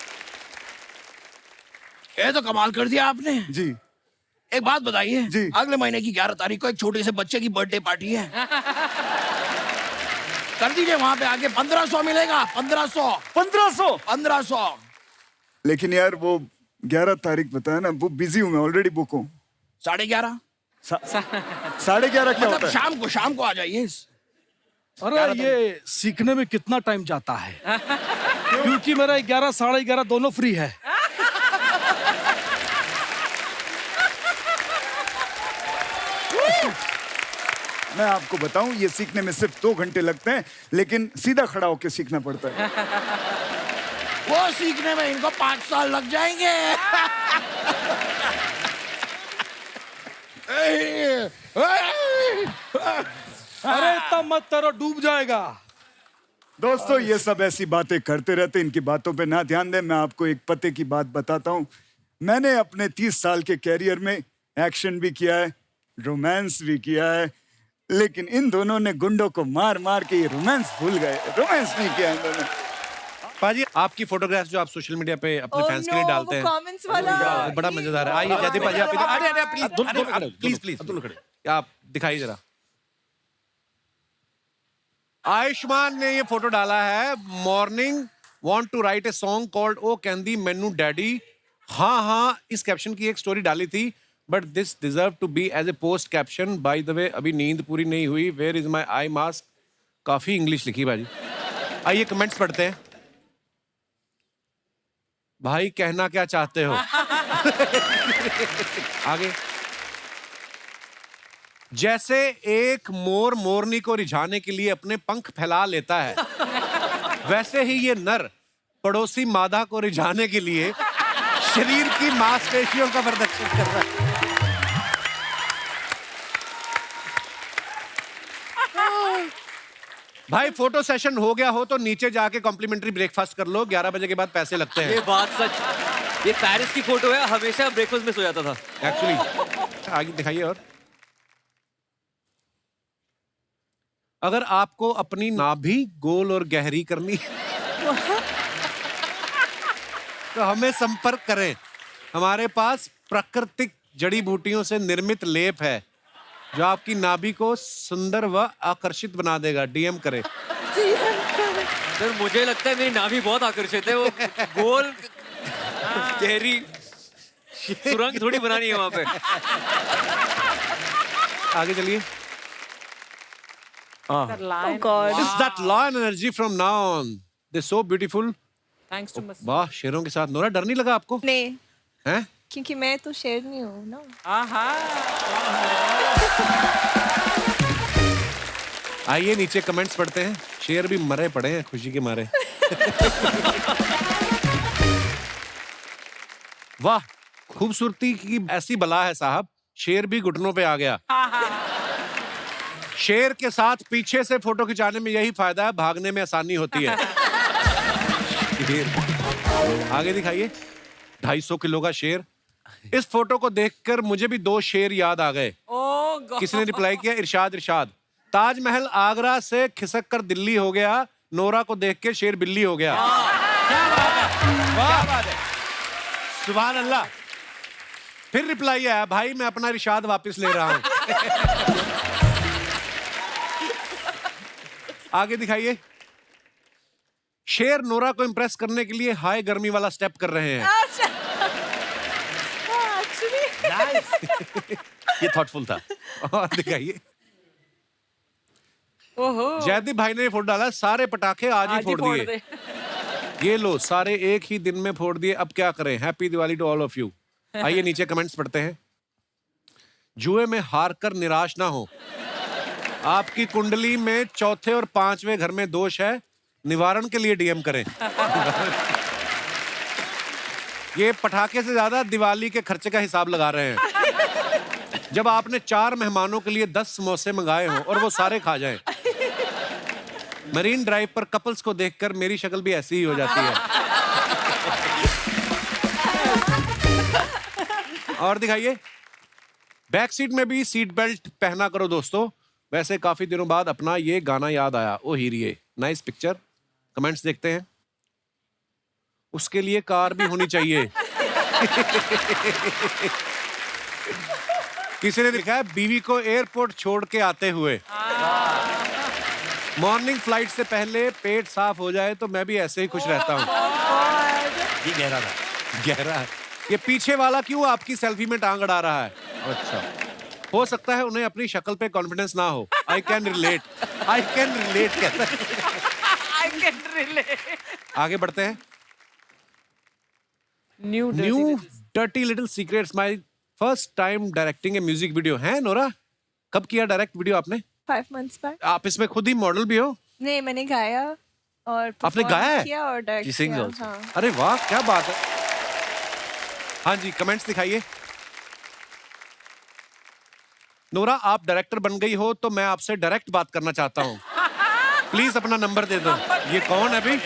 ये तो कमाल कर दिया आपने जी। एक बात बताइए जी। अगले महीने की 11 तारीख को एक छोटे से बच्चे की बर्थडे पार्टी है। कर दीजिए, वहां पे आगे 1500 मिलेगा। 1500। लेकिन यार वो 11 तारीख बताया ना, वो बिजी हूँ मैं, ऑलरेडी बुक हूँ। 11:30 11:30 क्या होता है? शाम को आ जाइए। अरे ये सीखने में कितना टाइम जाता है? क्योंकि मेरा 11 साढ़े 11 दोनों फ्री है। मैं आपको बताऊं, ये सीखने में सिर्फ 2 घंटे लगते हैं, लेकिन सीधा खड़ा होकर सीखना पड़ता है। वो सीखने में इनको 5 साल लग जाएंगे। अरे इतना मत करो, डूब जाएगा। दोस्तों ये सब ऐसी बातें करते रहते, इनकी बातों पे ना ध्यान दें। मैं आपको एक पते की बात बताता हूं। मैंने अपने 30 साल के कैरियर में एक्शन भी किया है, रोमांस भी किया है, लेकिन इन दोनों ने गुंडों को मार मार के ये रोमांस भूल गए, रोमांस नहीं किया इन दोनों। पाजी आपकी फोटोग्राफ्स जो आप सोशल मीडिया पे अपने फैंस के लिए डालते हैं, कमेंट्स वाला बड़ा मजेदार है। आइए जयदीप पाजी आप इधर, अरे प्लीज प्लीज आप दिखाइए जरा। आयुष्मान ने ये फोटो डाला है, morning want to write a song called ओ कहंदी मैनू डैडी। हाँ, इस कैप्शन की एक स्टोरी डाली थी, but this deserve to be as a post caption. By the way अभी नींद पूरी नहीं हुई, where is my eye mask. काफी इंग्लिश लिखी भाजी। आइए कमेंट्स पढ़ते हैं। भाई कहना क्या चाहते हो? आगे। जैसे एक मोर मोरनी को रिझाने के लिए अपने पंख फैला लेता है, वैसे ही ये नर पड़ोसी मादा को रिझाने के लिए शरीर की मांसपेशियों का प्रदर्शन कर रहा है। भाई फोटो सेशन हो गया हो तो नीचे जाके कॉम्प्लीमेंट्री ब्रेकफास्ट कर लो, 11 बजे के बाद पैसे लगते हैं। ये बात सच। ये पेरिस की फोटो है, हमेशा ब्रेकफास्ट में सो जाता था एक्चुअली। आगे दिखाइए। और अगर आपको अपनी नाभि गोल और गहरी करनी तो हमें संपर्क करें। हमारे पास प्राकृतिक जड़ी बूटियों से निर्मित लेप है जो आपकी नाभि को सुंदर व आकर्षित बना देगा। डीएम करें। सर मुझे लगता है मेरी नाभि बहुत आकर्षित है, वो गोल गहरी सुरंग थोड़ी बनानी है वहां पे। आगे चलिए। Oh God. It's that lion energy from now on. They're so beautiful. Thanks to मस। वाह, शेरों के साथ। नोरा डर नहीं लगा आपको? नहीं, हैं? क्योंकि मैं तो शेरनी हूँ ना। आइए नीचे कमेंट्स पढ़ते हैं। शेर भी मरे पड़े हैं खुशी के मारे। वाह, खूबसूरती की ऐसी बला है साहब, शेर भी घुटनों पे आ गया। शेर के साथ पीछे से फोटो खिंचाने में यही फायदा है, भागने में आसानी होती है। आगे दिखाइए। 250 किलो का शेर। इस फोटो को देखकर मुझे भी 2 शेर याद आ गए। किसी ने रिप्लाई किया, इरशाद। ताजमहल आगरा से खिसक कर दिल्ली हो गया, नोरा को देख के शेर बिल्ली हो गया। क्या बात है। सुभान अल्लाह। फिर रिप्लाई आया, भाई मैं अपना इरशाद वापस ले रहा हूं। आगे दिखाइए। शेर नोरा को इंप्रेस करने के लिए हाई गर्मी वाला स्टेप कर रहे हैं। ये थॉटफुल था। और दिखाइए। जयदीप भाई ने फोटो डाला, सारे पटाखे आज ही फोड़ दिए। ये लो, सारे एक ही दिन में फोड़ दिए, अब क्या करें। Happy Diwali to all of you. आइए नीचे कमेंट्स पढ़ते हैं। जुए में हार कर निराश ना हो। आपकी कुंडली में 4थे और 5वें घर में दोष है, निवारण के लिए डीएम करें। ये पटाखे से ज्यादा दिवाली के खर्चे का हिसाब लगा रहे हैं। जब आपने 4 मेहमानों के लिए 10 समोसे मंगाए हों और वो सारे खा जाएं। मरीन ड्राइव पर कपल्स को देखकर मेरी शक्ल भी ऐसी ही हो जाती है। और दिखाइए। बैक सीट में भी सीट बेल्ट पहना करो दोस्तों। वैसे काफी दिनों बाद अपना ये गाना याद आया, ओ हीरिये। Nice picture. कमेंट्स देखते हैं। उसके लिए कार भी होनी चाहिए। किसी ने लिखा है, बीवी को एयरपोर्ट छोड़ के आते हुए। मॉर्निंग फ्लाइट से पहले पेट साफ हो जाए तो मैं भी ऐसे ही खुश रहता हूँ। ये गहरा था। गहरा है। ये पीछे वाला क्यों आपकी सेल्फी में टांग अड़ा रहा है? अच्छा, हो सकता है उन्हें अपनी शक्ल पे कॉन्फिडेंस ना हो। आई कैन रिलेट कहता है। I can relate. आगे बढ़ते हैं। New dirty little secrets, my first time directing A music video. है नोरा, कब किया डायरेक्ट वीडियो आपने? 5 months back. आप इसमें खुद ही मॉडल भी हो? नहीं, मैंने गाया और आपने गाया है? किया और डायरेक्ट She sings किया। also. हाँ। अरे वाह, क्या बात है। हाँ जी, कमेंट्स दिखाइए। नोरा, आप डायरेक्टर बन गई हो तो मैं आपसे डायरेक्ट बात करना चाहता हूँ। प्लीज अपना नंबर दे दो। ये कौन है अभी?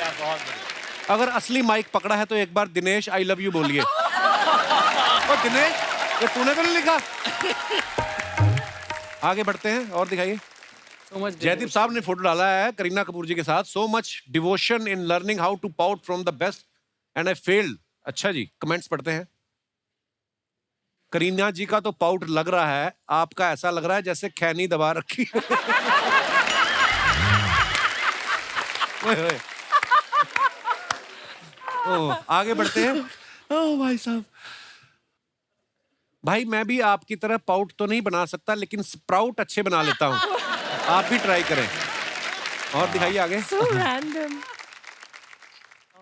अगर असली माइक पकड़ा है तो एक बार दिनेश आई लव यू बोलिए। ओ दिनेश, ये तूने तो नहीं लिखा? आगे बढ़ते हैं और दिखाइए। So much जयदीप साहब ने फोटो डाला है करीना कपूर जी के साथ। So much devotion in learning how to pout from the best and I failed. अच्छा जी, कमेंट्स पढ़ते हैं। करीना जी का तो पाउट लग रहा है, आपका ऐसा लग रहा है जैसे खैनी दबा रखी। ओए ओए। आगे बढ़ते हैं। ओ भाई साहब, भाई मैं भी आपकी तरह पाउट तो नहीं बना सकता, लेकिन स्प्राउट अच्छे बना लेता हूँ। आप भी ट्राई करें। और दिखाइए आगे। So random.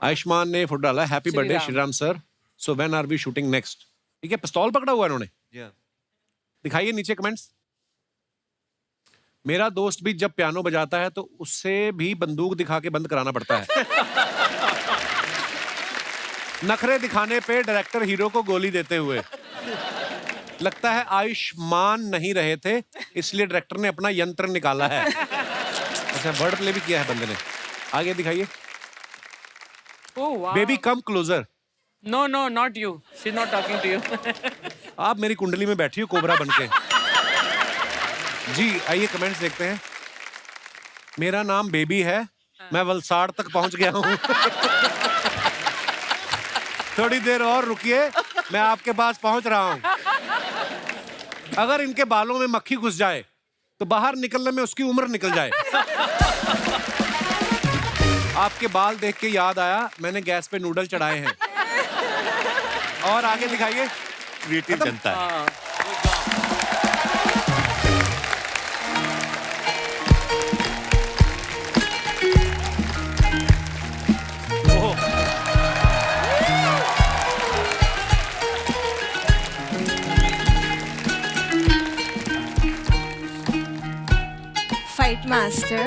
आयुष्मान ने फोटो डाला, happy Shri birthday Ram. Shriram sir, so when are we shooting next. ठीक है, पिस्तौल पकड़ा हुआ है इन्होंने। दिखाइए नीचे कमेंट्स। मेरा दोस्त भी जब पियानो बजाता है तो उससे भी बंदूक दिखा के बंद कराना पड़ता है। नखरे दिखाने पे डायरेक्टर हीरो को गोली देते हुए। लगता है आयुष्मान नहीं रहे थे, इसलिए डायरेक्टर ने अपना यंत्र निकाला है। अच्छा, वर्ड प्ले भी किया है बंदे ने। आगे दिखाइए। Oh wow. Baby come closer. No, no, not you. She's not talking to you. आप मेरी कुंडली में बैठी हो कोबरा बनके। जी आइए कमेंट्स देखते हैं। मेरा नाम बेबी है, मैं वलसाड़ तक पहुंच गया हूं। थोड़ी देर और रुकिए, मैं आपके पास पहुंच रहा हूं। अगर इनके बालों में मक्खी घुस जाए तो बाहर निकलने में उसकी उम्र निकल जाए। आपके बाल देख के याद आया, मैंने गैस पे नूडल चढ़ाए हैं। और आगे दिखाइए। क्रिएटिव जनता है। Fight master.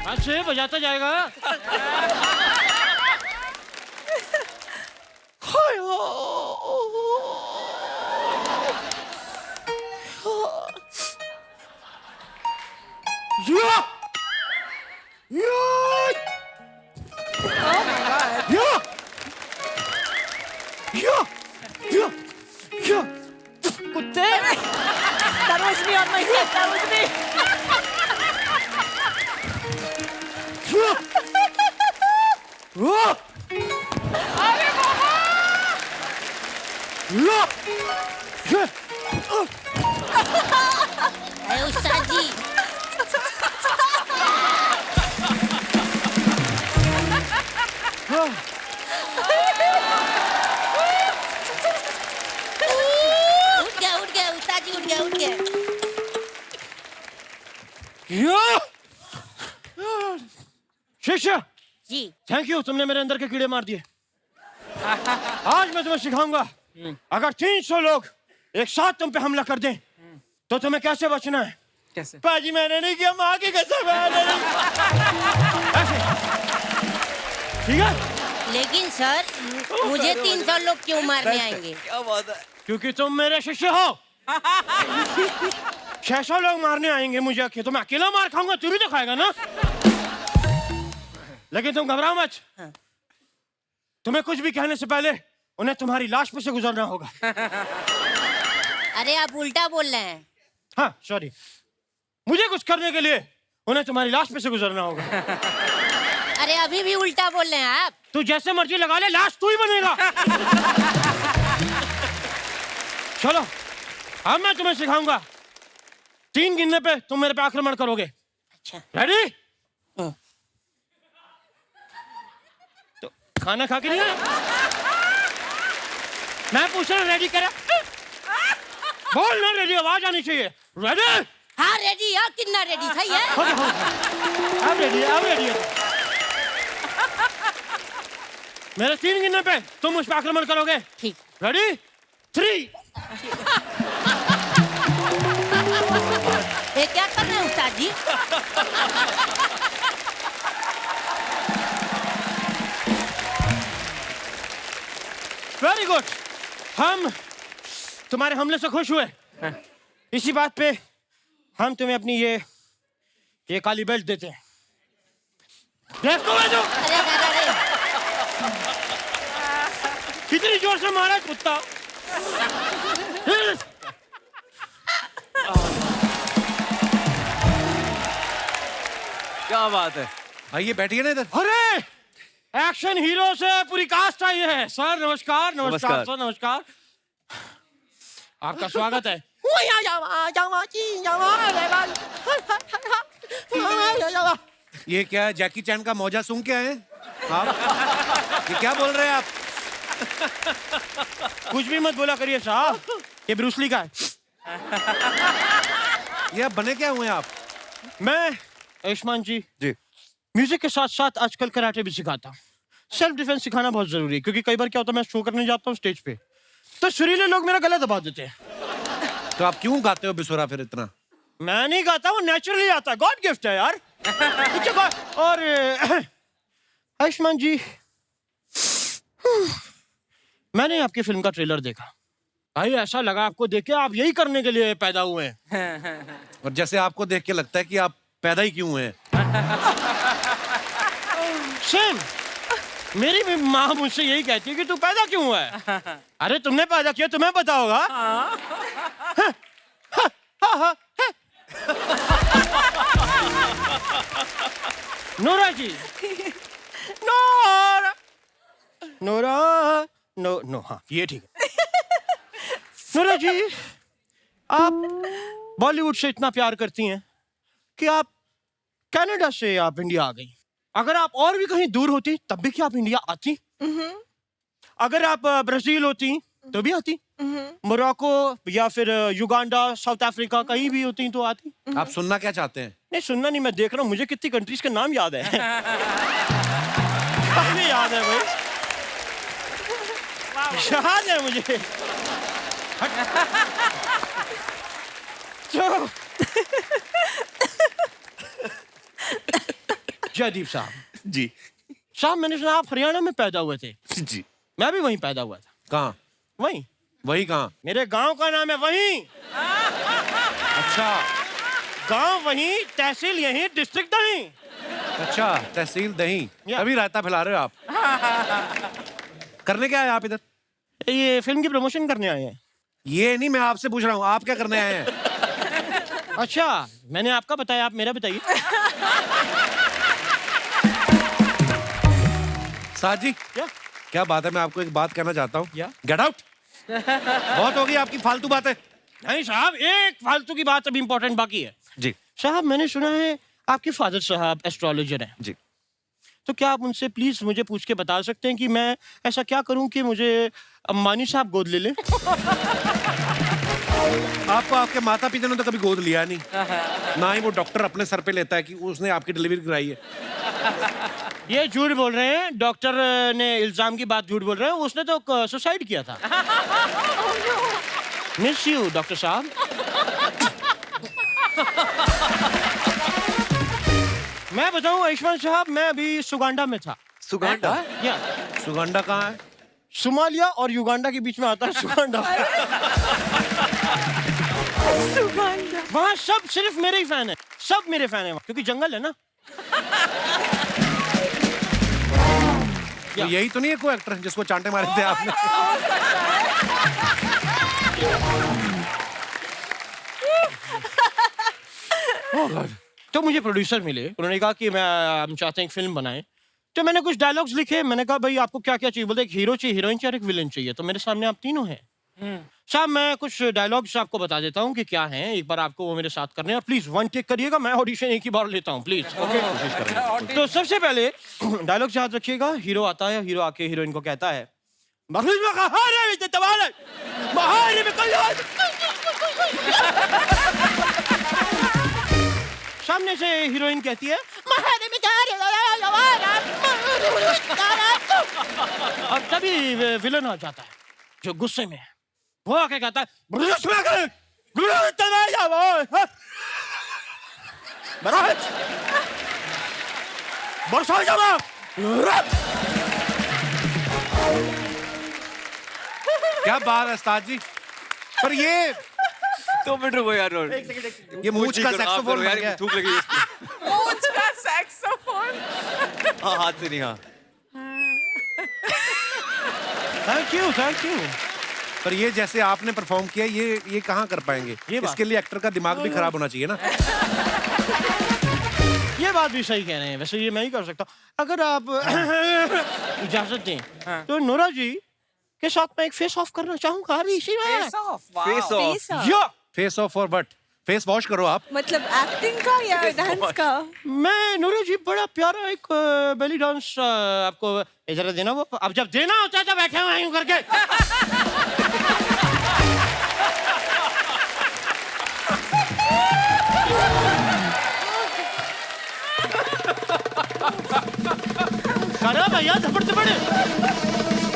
अच्छे बजाता जाएगा। कुत्ते. That was me on my head. That was me. अरे उस्ताद जी उठ गया उस्ताद जी उठ गया शिष्य, जी थैंक यू, तुमने मेरे अंदर के कीड़े मार दिए। आज मैं तुम्हें सिखाऊंगा, अगर 300 लोग एक साथ तुम पे हमला कर दें तो तुम्हें कैसे बचना है। कैसे? पाजी मैंने नहीं किया, माँ की कसम है, मैंने नहीं। ऐसे। ठीक है, लेकिन सर मुझे 300 लोग क्यों मारने आएंगे? क्योंकि तुम मेरे शिष्य हो। 600 लोग मारने आएंगे मुझे, कि तो मैं अकेला मार खाऊंगा, तू भी तो खाएगा ना। लेकिन तुम घबराओ मत, तुम्हें कुछ भी कहने से पहले उन्हें तुम्हारी लाश पे से गुजरना होगा। अरे आप उल्टा बोल रहे हैं। हाँ सॉरी, मुझे कुछ करने के लिए उन्हें तुम्हारी लाश पे से गुजरना होगा। अरे अभी भी उल्टा बोल रहे हैं आप। तू जैसे मर्जी लगा ले, लाश तू ही बनेगा। चलो अब मैं तुम्हें सिखाऊंगा, 3 गिनने पे तुम मेरे पे आक्रमण करोगे। अच्छा रेडी? तो खाना खा के नहीं आए? मैं पूछ रहा हूँ, रेडी करा? बोल ना, रेडी, आवाज आनी चाहिए। रेडी? हाँ रेडी है, कितना रेडी सही है। अब रेडी है, अब रेडी है। मेरे 3 गिनने पे तुम मुझ पे आक्रमण करोगे। ठीक। रेडी? 3। ये क्या कर रहे हैं उस्ताद जी? वेरी गुड, हम तुम्हारे हमले से खुश हुए। इसी बात पे हम तुम्हें अपनी ये काली बेल्ट देते हैं। देखो मैं जो अरे इतनी जोर से मारा कुत्ता। क्या बात है। आइए बैठिए ना इधर। अरे एक्शन हीरो से पूरी कास्ट आई है। सर नमस्कार। नमस्कार नमस्कार। सर नमस्कार। आपका स्वागत है। ये क्या है, जैकी चैन का मौजा सूंघ के आए हैं आप? ये क्या बोल रहे हैं आप? कुछ भी मत बोला करिए साहब, ये ब्रूसली का है। ये आप बने क्या हुए हैं आप? मैं आयुष्मान जी म्यूजिक के साथ साथ आजकल कराटे भी सिखाता हूँ। सेल्फ डिफेंस सिखाना बहुत जरूरी है, क्योंकि कई बार क्या होता है मैं शो करने जाता हूँ स्टेज पे, तो सुरीले लोग मेरा गला दबा देते हैं। तो आप क्यों गाते हो बेसुरा फिर इतना? मैं नहीं गाता, वो नेचुरली आता है, गॉड गिफ्ट है यार। और आयुष्मान जी, मैंने आपकी फिल्म का ट्रेलर देखा भाई, ऐसा लगा आपको देख के आप यही करने के लिए पैदा हुए हैं। और जैसे आपको देख के लगता है कि आप पैदा ही क्यों हुए हैं। सेम मेरी भी माँ मुझसे यही कहती है कि तू पैदा क्यों हुआ है। अरे तुमने पैदा किया, तुम्हें पता होगा। नोरा जी, नोरा नोरा नो नो हाँ ये ठीक है। नोरा जी, आप बॉलीवुड से इतना प्यार करती हैं कि आप कनाडा से आप इंडिया आ गई। अगर आप और भी कहीं दूर होती तब भी क्या आप इंडिया आती? अगर आप ब्राजील होती तो भी आती, मोरक्को या फिर युगांडा, साउथ अफ्रीका कहीं भी होती तो आती। आप सुनना क्या चाहते हैं? नहीं सुनना नहीं, मैं देख रहा हूँ मुझे कितनी कंट्रीज के नाम याद है। काफी याद है भाई, याद है मुझे। तो जयदीप साहब जी साहब, मैंने सुना आप हरियाणा में पैदा हुए थे। जी मैं भी वहीं पैदा हुआ था। कहाँ? वहीं वही कहाँ? मेरे गांव का नाम है वहीं। अच्छा गांव वहीं, तहसील यहीं, डिस्ट्रिक्ट नहीं। अच्छा, तहसील दही, या। तभी रायता फैला रहे हो आप। करने क्या है आप इधर? ये फिल्म की प्रमोशन करने आए हैं। ये नहीं, मैं आपसे पूछ रहा हूँ आप क्या करने आए हैं? अच्छा, मैंने आपका बताया, आप मेरा बताइए। साथ जी क्या बात है, मैं आपको एक बात कहना चाहता हूँ। Get out. बहुत हो गई आपकी फालतू बातें। नहीं साहब, एक फालतू की बात अभी इम्पोर्टेंट बाकी है। जी साहब, मैंने सुना है आपके फादर साहब एस्ट्रोलॉजर हैं। जी। तो क्या आप उनसे प्लीज मुझे पूछ के बता सकते हैं कि मैं ऐसा क्या करूं कि मुझे अम्बानी साहब गोद ले लें? आपको आपके माता पिता ने तो कभी गोद लिया नहीं, ना ही वो डॉक्टर अपने सर पे लेता है कि उसने आपकी डिलीवरी कराई है। ये झूठ बोल रहे हैं, डॉक्टर ने इल्जाम की बात झूठ बोल रहे हैं, उसने तो सुसाइड किया था। मिस यू डॉक्टर साहब। मैं बताऊं आयुष्मान साहब, मैं अभी सुगांडा में था। सुगांडा? या सुगांडा कहाँ है? सोमालिया और युगांडा के बीच में आता है सुगांडा। सुगांडा। वहाँ सब सिर्फ मेरे ही फैन है, सब मेरे फैन है वहाँ, क्योंकि जंगल है ना। तो यही तो नहीं है कोई एक्टर जिसको चांटे मारे थे आपने? तो मुझे प्रोड्यूसर मिले, उन्होंने कहा कि हम चाहते हैं एक फिल्म बनाएं। तो मैंने कुछ डायलॉग्स लिखे, मैंने कहा भाई आपको क्या क्या चाहिए? बोलते एक हीरो चाहिए, हीरोइन चाहिए और एक विलन चाहिए। तो मेरे सामने आप तीनों हैं। साहब, मैं कुछ डायलॉग्स आपको बता देता हूँ कि क्या हैं, एक बार आपको वो मेरे साथ करने हैं। प्लीज वन टेक करिएगा, मैं ऑडिशन एक ही बार लेता हूँ प्लीज। ओके, तो सबसे पहले डायलॉग याद रखिएगा। हीरो आता है, हीरो आके हीरोइन को कहता है सामने से हीरोइन कहती है और तभी विलन आ जाता है जो गुस्से में है। वो आके कहता है क्या बात है उस्ताद जी, पर ये 2 मिनट रुको यार। ये मूंछ का सैक्सोफोन बन गया है। थूक लगी इस पे। मूंछ का सैक्सोफोन। हाँ, हाथ से नहीं। हाँ थैंक यू। पर ये जैसे आपने परफॉर्म किया ये कहाँ कर पाएंगे? इसके लिए एक्टर का दिमाग भी खराब होना चाहिए ना। ये बात भी सही कह रहे हैं, वैसे ये मैं ही कर सकता हूँ अगर आप इजाजत दें। तो नोरा जी के साथ मैं एक फेस ऑफ करना चाहूंगा अभी इसी में। Face of, face of. या फेस ऑफ और बट फेस वॉश करो आप। मतलब एक्टिंग का या डांस का? मैं नोरा जी बड़ा प्यारा एक बेली डांस आपको जरा देना, वो अब जब देना होता है तो बैठे हुए यूं करके। भैया थप्पड़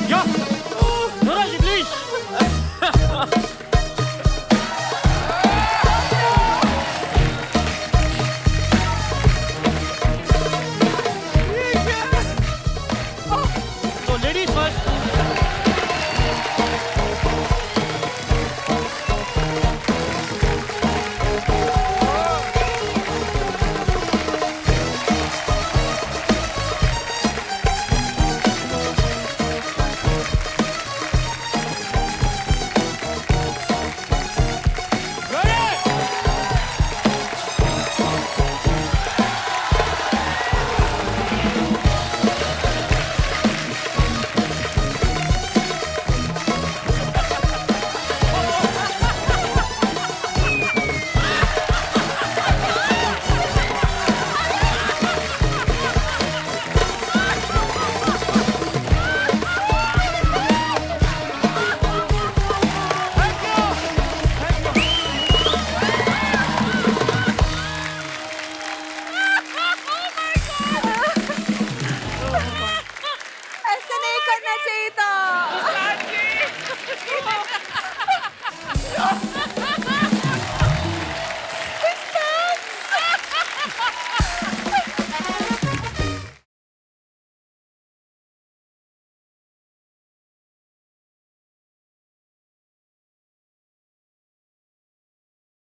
या